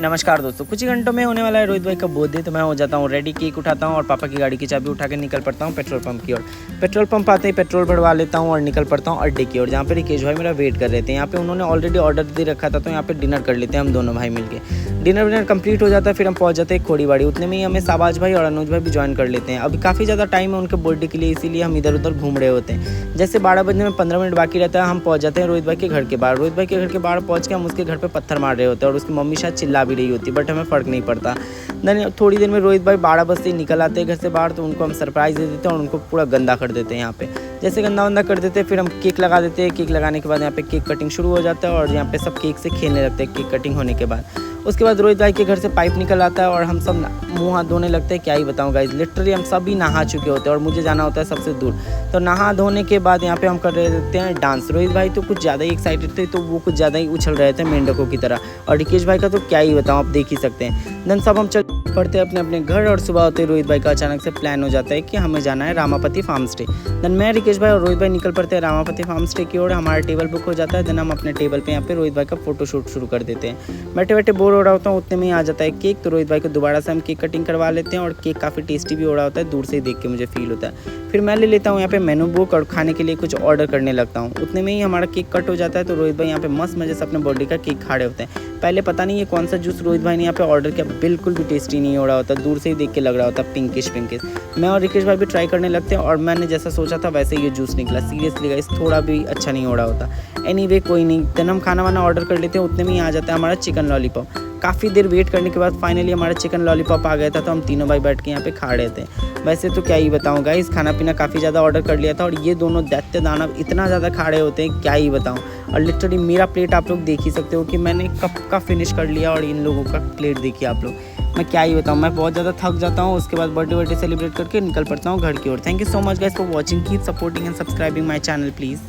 नमस्कार दोस्तों, कुछ ही घंटों में होने वाला है रोहित भाई का बर्थडे। तो मैं हो जाता हूँ रेडी, केक उठाता हूँ और पापा की गाड़ी की चाबी उठा के निकल पड़ता हूँ पेट्रोल पंप की ओर। पेट्रोल पंप आते ही पेट्रोल भरवा लेता हूँ और निकल पड़ता हूँ अड्डे की ओर, जहाँ पे रिकेश भाई मेरा वेट कर रहे थे। यहाँ पे उन्होंने ऑलरेडी ऑर्डर दे रखा था, तो यहाँ पे डिनर कर लेते हैं हम दोनों भाई मिलके। डिनर कंप्लीट हो जाता है, फिर हम पहुँच जाते हैं खोड़ीबाड़ी। उतने में ही हमें शाबाज भाई और अनुज भाई भी ज्वाइन कर लेते हैं। अभी काफ़ी ज़्यादा टाइम है उनके बर्थडे के लिए, इसीलिए हम इधर उधर घूम रहे होते हैं। जैसे 12 बजने में 15 मिनट बाकी रहता है, हम पहुँच जाते हैं रोहित भाई के घर के बाहर। रोहित भाई के घर के बाहर पहुँच के हम उसके घर पर पत्थर मार रहे होते हैं और उसकी मम्मी शायद चिल्ला भी रही होती, बट हमें फ़र्क नहीं पड़ता। देन थोड़ी देर में रोहित भाई 12 बजे निकल आते हैं घर से बाहर, तो उनको हम सरप्राइज़ दे देते हैं और उनको पूरा गंदा कर देते हैं। यहाँ पे जैसे गंदा वंदा कर देते हैं, फिर हम केक लगा देते हैं। केक लगाने के बाद यहाँ पे केक कटिंग शुरू हो जाता है और यहाँ पे सब केक से खेलने लगते हैं केक कटिंग होने के बाद। उसके बाद रोहित भाई के घर से पाइप निकल आता है और हम सब मुंह हाथ धोने लगते हैं। क्या ही बताऊँ गाइस, लिटरली हम सभी नहा चुके होते हैं और मुझे जाना होता है सबसे दूर। तो नहा धोने के बाद यहाँ पे हम कर रहे होते हैं डांस। रोहित भाई तो कुछ ज़्यादा ही एक्साइटेड थे, तो वो कुछ ज़्यादा ही उछल रहे थे मेंढकों की तरह। और रिकेश भाई का तो क्या ही बताऊँ, आप देख ही सकते हैं। देन सब हम चल पड़ते हैं अपने अपने घर और सुबह होते रोहित भाई का अचानक से प्लान हो जाता है कि हमें जाना है रामापति फार्म स्टे। देन मैं, रिकेश भाई और रोहित भाई निकल पड़ते हैं रामापति फार्म स्टे की ओर। हमारा टेबल बुक हो जाता है। देन हम अपने टेबल पे यहाँ पे रोहित भाई का फोटो शूट शुरू कर देते हैं। बैठे बैठे बोर हो रहा होता हूँ, उतने में ही आ जाता है केक। तो रोहित भाई को दोबारा से हम केक कटिंग करवा लेते हैं और केक काफ़ी टेस्टी भी हो रहा होता है, दूर से ही देख के मुझे फील होता है। फिर मैं ले लेता हूँ यहाँ पे मेनू बुक और खाने के लिए कुछ ऑर्डर करने लगता हूँ। उतने में ही हमारा केक कट हो जाता है। तो रोहित भाई यहाँ पे मस्त मजे से अपने बर्थडे का केक खा रहे होते हैं। पहले पता नहीं ये कौन सा जूस रोहित भाई ने यहाँ पे ऑर्डर किया, बिल्कुल भी टेस्टी नहीं हो रहा होता, दूर से ही देख के लग रहा होता पिंकिश। मैं और रिकेश भाई भी ट्राई करने लगते हैं और मैंने जैसा सोचा था वैसे ये जूस निकला। सीरियसली गाइस, थोड़ा भी अच्छा नहीं हो रहा होता। एनीवे कोई नहीं। देन हम खाना वाना ऑर्डर कर लेते हैं। उतने में ही आ जाता है हमारा चिकन लॉलीपॉप। काफ़ी देर वेट करने के बाद फाइनली हमारा चिकन लॉलीपॉप आ गया था, तो हम तीनों भाई बैठ के यहाँ पे खा रहे थे। वैसे तो क्या ही बताऊँ गाइस, खाना पीना काफ़ी ज़्यादा ऑर्डर कर लिया था और ये दोनों दैत्य दानव इतना ज़्यादा खा रहे होते हैं, क्या ही बताऊँ। और लिटरली मेरा प्लेट आप लोग देख ही सकते हो कि मैंने कब का फिनिश कर लिया और इन लोगों का प्लेट देखिए आप लोग। मैं क्या ही बताऊँ, मैं बहुत ज़्यादा थक जाता हूँ। उसके बाद बर्थडे सेलिब्रेट करके निकल पड़ता हूँ घर की ओर। Thank you so much guys for watching, keep supporting and subscribing my channel please.